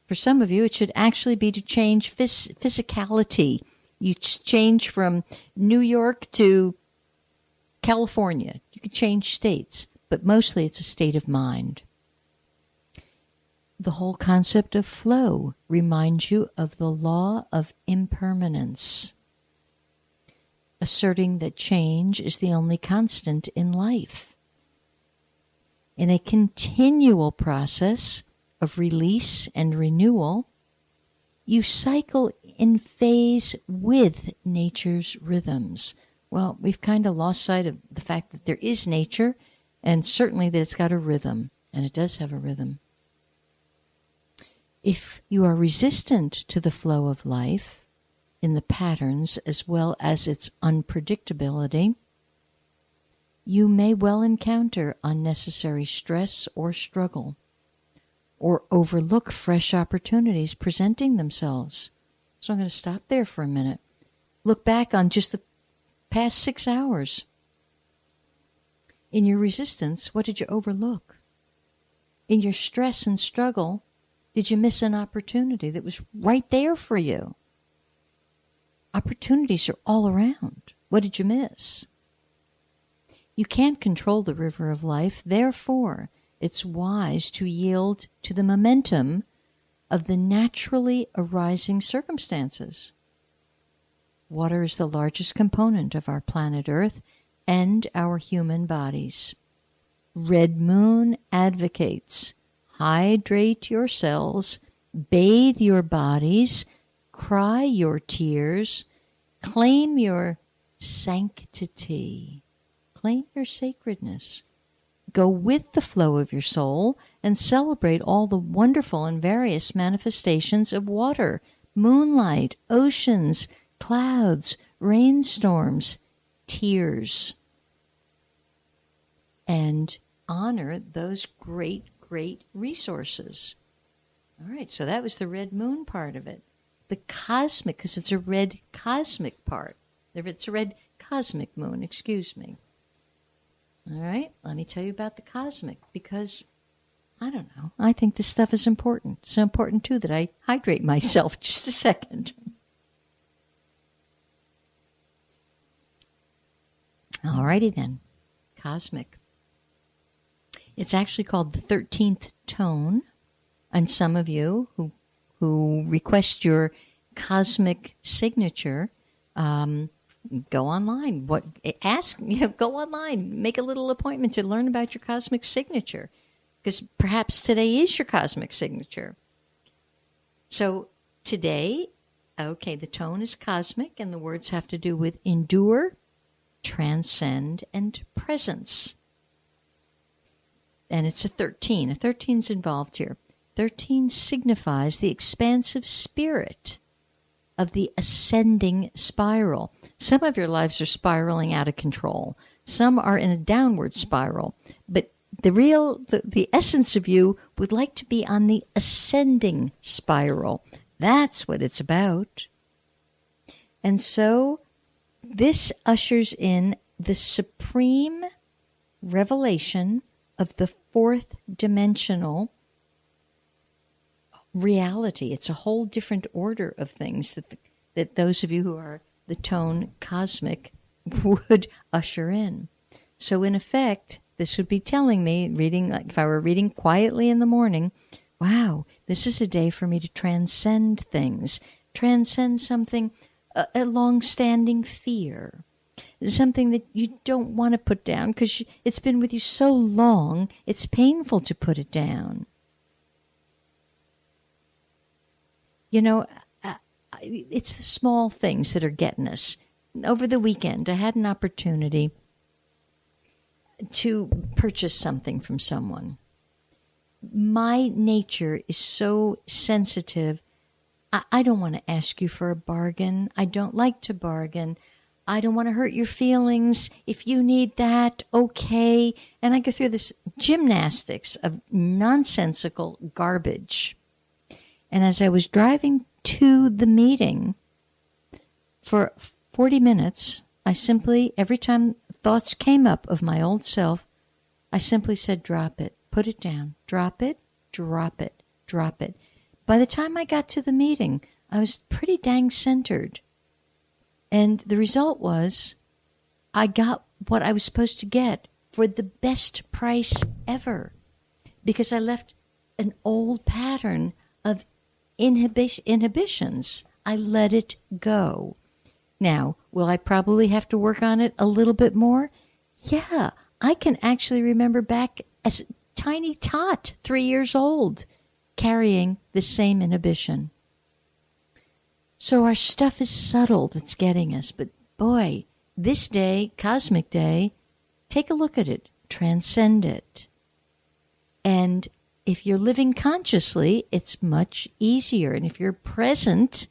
For some of you, it should actually be to change physicality. You change from New York to California. You could change states, but mostly it's a state of mind. The whole concept of flow reminds you of the law of impermanence, asserting that change is the only constant in life. In a continual process of release and renewal, you cycle in phase with nature's rhythms. Well, we've kind of lost sight of the fact that there is nature, and certainly that it's got a rhythm, and it does have a rhythm. If you are resistant to the flow of life in the patterns as well as its unpredictability, you may well encounter unnecessary stress or struggle, or overlook fresh opportunities presenting themselves. So I'm going to stop there for a minute. Look back on just the past 6 hours. In your resistance, what did you overlook? In your stress and struggle, did you miss an opportunity that was right there for you? Opportunities are all around. What did you miss? You can't control the river of life. Therefore, it's wise to yield to the momentum of the naturally arising circumstances. Water is the largest component of our planet Earth and our human bodies. Red Moon advocates hydrate your cells, bathe your bodies, cry your tears, claim your sanctity, claim your sacredness. Go with the flow of your soul and celebrate all the wonderful and various manifestations of water, moonlight, oceans, clouds, rainstorms, tears, and honor those great resources. All right, so that was the red moon part of it. The cosmic, because it's a red cosmic part. It's a red cosmic moon, excuse me. All right, let me tell you about the cosmic, because, I don't know, I think this stuff is important. It's so important, too, that I hydrate myself. Just a second. All righty then, cosmic. It's actually called the 13th tone, and some of you who request your cosmic signature, go online. Go online. Make a little appointment to learn about your cosmic signature, because perhaps today is your cosmic signature. So today, okay, the tone is cosmic, and the words have to do with endure, transcend, and presence. And it's a 13. A 13's involved here. 13 signifies the expansive spirit of the ascending spiral. Some of your lives are spiraling out of control. Some are in a downward spiral. But the essence of you would like to be on the ascending spiral. That's what it's about. And so this ushers in the supreme revelation of the fourth dimensional reality. It's a whole different order of things that those of you who are the tone cosmic would usher in. So in effect, this would be telling me, reading, like if I were reading quietly in the morning, wow, this is a day for me to transcend things, transcend something, a long-standing fear, something that you don't want to put down because it's been with you so long, it's painful to put it down. You know, it's the small things that are getting us. Over the weekend, I had an opportunity to purchase something from someone. My nature is so sensitive. I don't want to ask you for a bargain. I don't like to bargain. I don't want to hurt your feelings. If you need that, okay. And I go through this gymnastics of nonsensical garbage. And as I was driving to the meeting for 40 minutes, I simply, every time thoughts came up of my old self, I simply said, drop it, put it down, drop it, drop it, drop it. by the time I got to the meeting, I was pretty dang centered. And the result was I got what I was supposed to get for the best price ever, because I left an old pattern of inhibitions. I let it go. Now, will I probably have to work on it a little bit more? Yeah, I can actually remember back as a tiny tot, 3 years old, carrying the same inhibition. So our stuff is subtle that's getting us. But boy, this day, cosmic day, take a look at it, transcend it. And if you're living consciously, it's much easier. And if you're present,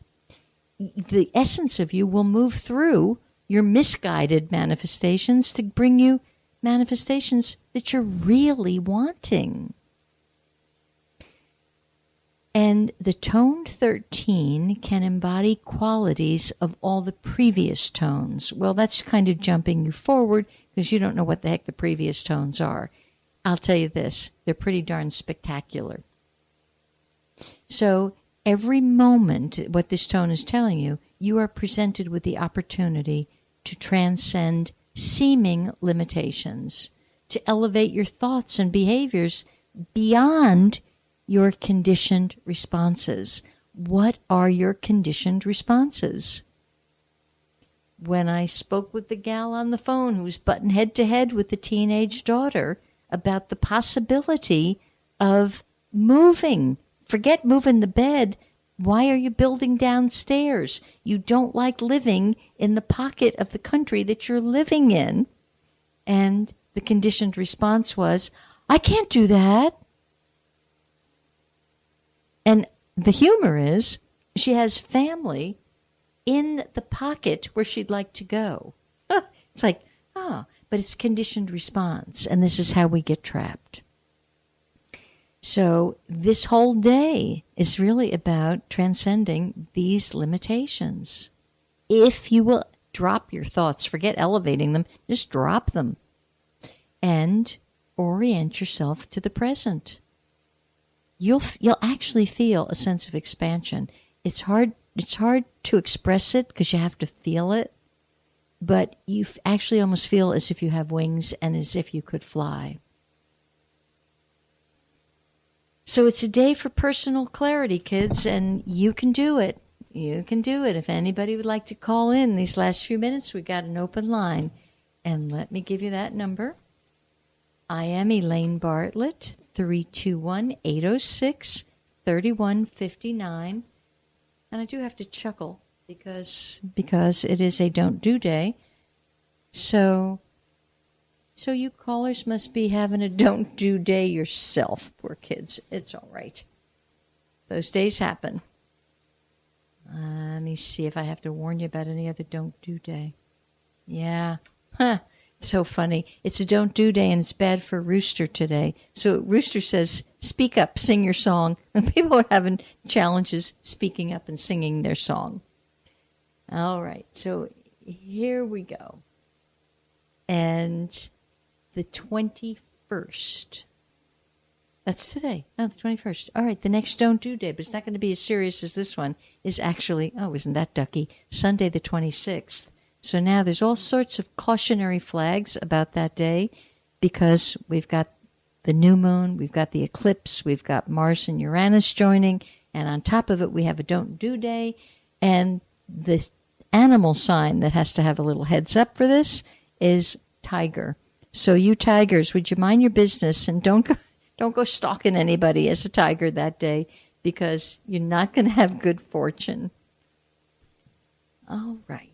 the essence of you will move through your misguided manifestations to bring you manifestations that you're really wanting. And the tone 13 can embody qualities of all the previous tones. Well, that's kind of jumping you forward because you don't know what the heck the previous tones are. I'll tell you this, they're pretty darn spectacular. So every moment, what this tone is telling you, you are presented with the opportunity to transcend seeming limitations, to elevate your thoughts and behaviors beyond your conditioned responses. What are your conditioned responses? When I spoke with the gal on the phone who's butting head to head with the teenage daughter about the possibility of moving, forget moving the bed. Why are you building downstairs? You don't like living in the pocket of the country that you're living in. And the conditioned response was, I can't do that. And the humor is, she has family in the pocket where she'd like to go. It's like, but it's conditioned response. And this is how we get trapped. So this whole day is really about transcending these limitations. If you will drop your thoughts, forget elevating them, just drop them and orient yourself to the present. You'll actually feel a sense of expansion. It's hard to express it because you have to feel it, but you actually almost feel as if you have wings and as if you could fly. So it's a day for personal clarity, kids, and you can do it. You can do it. If anybody would like to call in these last few minutes, we got an open line. And let me give you that number. I am Elaine Bartlett, 321-806-3159. And I do have to chuckle because it is a don't do day. So you callers must be having a don't do day yourself. Poor kids. It's all right. Those days happen. Let me see if I have to warn you about any other don't do day. Yeah. It's so funny. It's a don't do day and it's bad for Rooster today. So Rooster says, speak up, sing your song. And people are having challenges speaking up and singing their song. All right. So here we go. And the 21st. That's today. Oh, the 21st. All right, the next don't do day, but it's not going to be as serious as this one, is actually, isn't that ducky, Sunday the 26th. So now there's all sorts of cautionary flags about that day because we've got the new moon, we've got the eclipse, we've got Mars and Uranus joining, and on top of it we have a don't do day, and the animal sign that has to have a little heads up for this is tiger. So you tigers, would you mind your business and don't go stalking anybody as a tiger that day because you're not going to have good fortune. All right.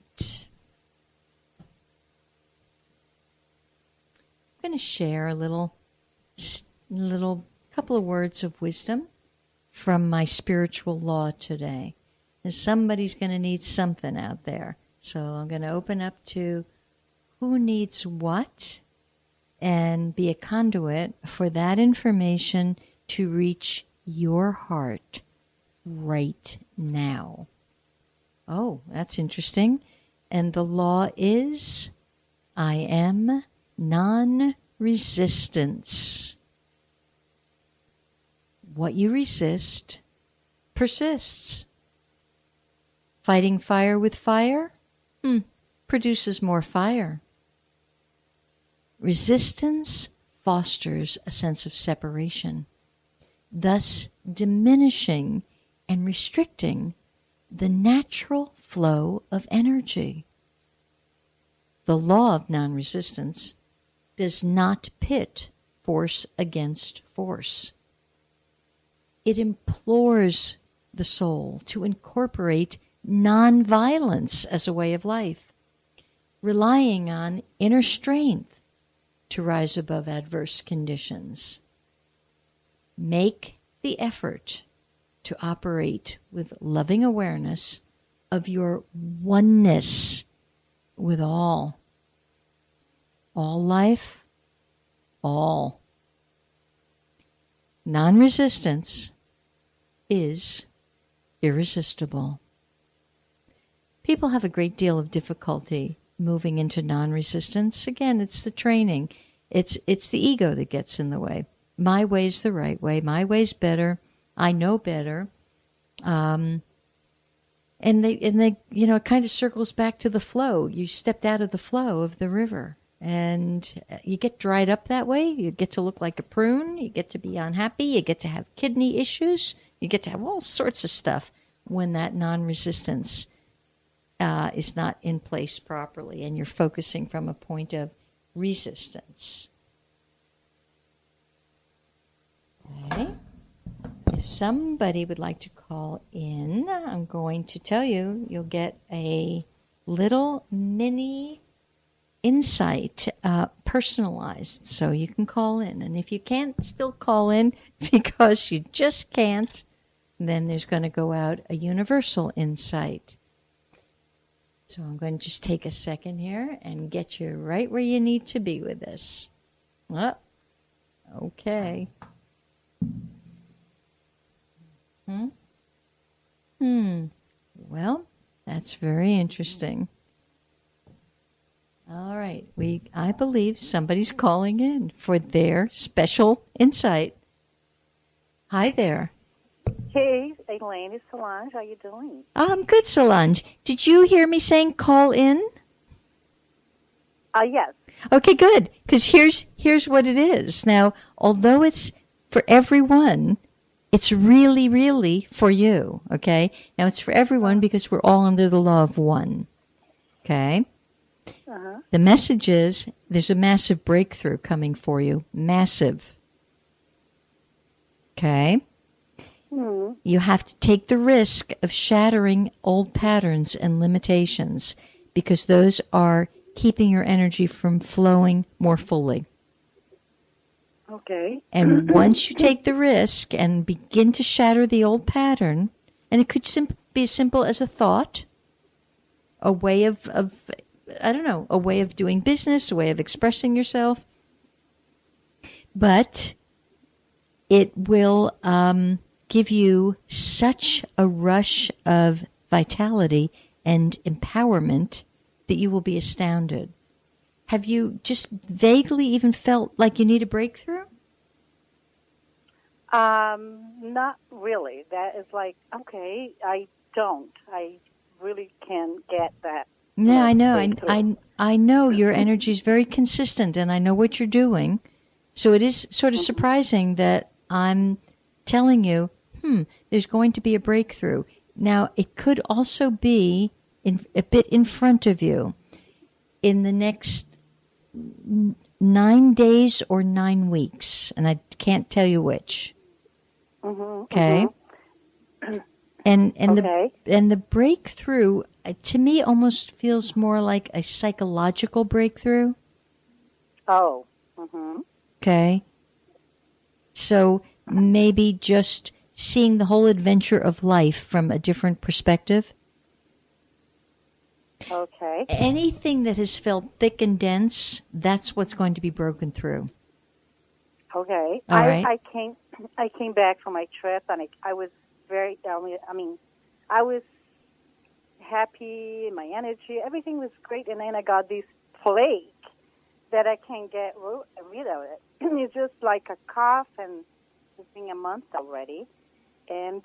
I'm going to share a little couple of words of wisdom from my spiritual law today. And somebody's going to need something out there. So I'm going to open up to who needs what and be a conduit for that information to reach your heart right now. Oh, that's interesting. And the law is, I am non-resistance. What you resist persists. Fighting fire with fire produces more fire. Resistance fosters a sense of separation, thus diminishing and restricting the natural flow of energy. The law of non-resistance does not pit force against force. It implores the soul to incorporate non-violence as a way of life, relying on inner strength to rise above adverse conditions. Make the effort to operate with loving awareness of your oneness with all. All life, all. Non-resistance is irresistible. People have a great deal of difficulty moving into non-resistance. Again, it's the training. It's the ego that gets in the way. My way's the right way. My way's better. I know better. And they it kind of circles back to the flow. You stepped out of the flow of the river, and you get dried up that way. You get to look like a prune. You get to be unhappy. You get to have kidney issues. You get to have all sorts of stuff when that non-resistance is not in place properly, and you're focusing from a point of resistance. Okay. If somebody would like to call in, I'm going to tell you, you'll get a little mini insight, personalized, so you can call in. And if you can't still call in because you just can't, then there's going to go out a universal insight. So I'm going to just take a second here and get you right where you need to be with this. Oh, okay. Well, that's very interesting. All right. I believe somebody's calling in for their special insight. Hi there. Hey, Elaine, it's Solange. How you doing? I'm good, Solange. Did you hear me saying call in? Yes. Okay, good. Because here's what it is. Now, although it's for everyone, it's really, really for you, okay? Now, it's for everyone because we're all under the law of one, okay? Uh-huh. The message is there's a massive breakthrough coming for you. Massive. Okay? Mm-hmm. You have to take the risk of shattering old patterns and limitations because those are keeping your energy from flowing more fully. Okay. And once you take the risk and begin to shatter the old pattern, and it could be as simple as a thought, a way of a way of doing business, a way of expressing yourself, but it will give you such a rush of vitality and empowerment that you will be astounded. Have you just vaguely even felt like you need a breakthrough? Not really. That is like, okay, I don't. I really can get that. Yeah, I know. I know your energy is very consistent, and I know what you're doing. So it is sort of surprising that I'm telling you, there's going to be a breakthrough. Now, it could also be a bit in front of you in the next 9 days or 9 weeks, and I can't tell you which. Okay? And the breakthrough, to me, almost feels more like a psychological breakthrough. Oh. Okay? So maybe just seeing the whole adventure of life from a different perspective. Okay. Anything that has felt thick and dense, that's what's going to be broken through. Okay. All right. I came back from my trip, and I was very, I was happy, my energy, everything was great, and then I got this plague that I can't get rid of it. It's just like a cough, and it's been a month already, and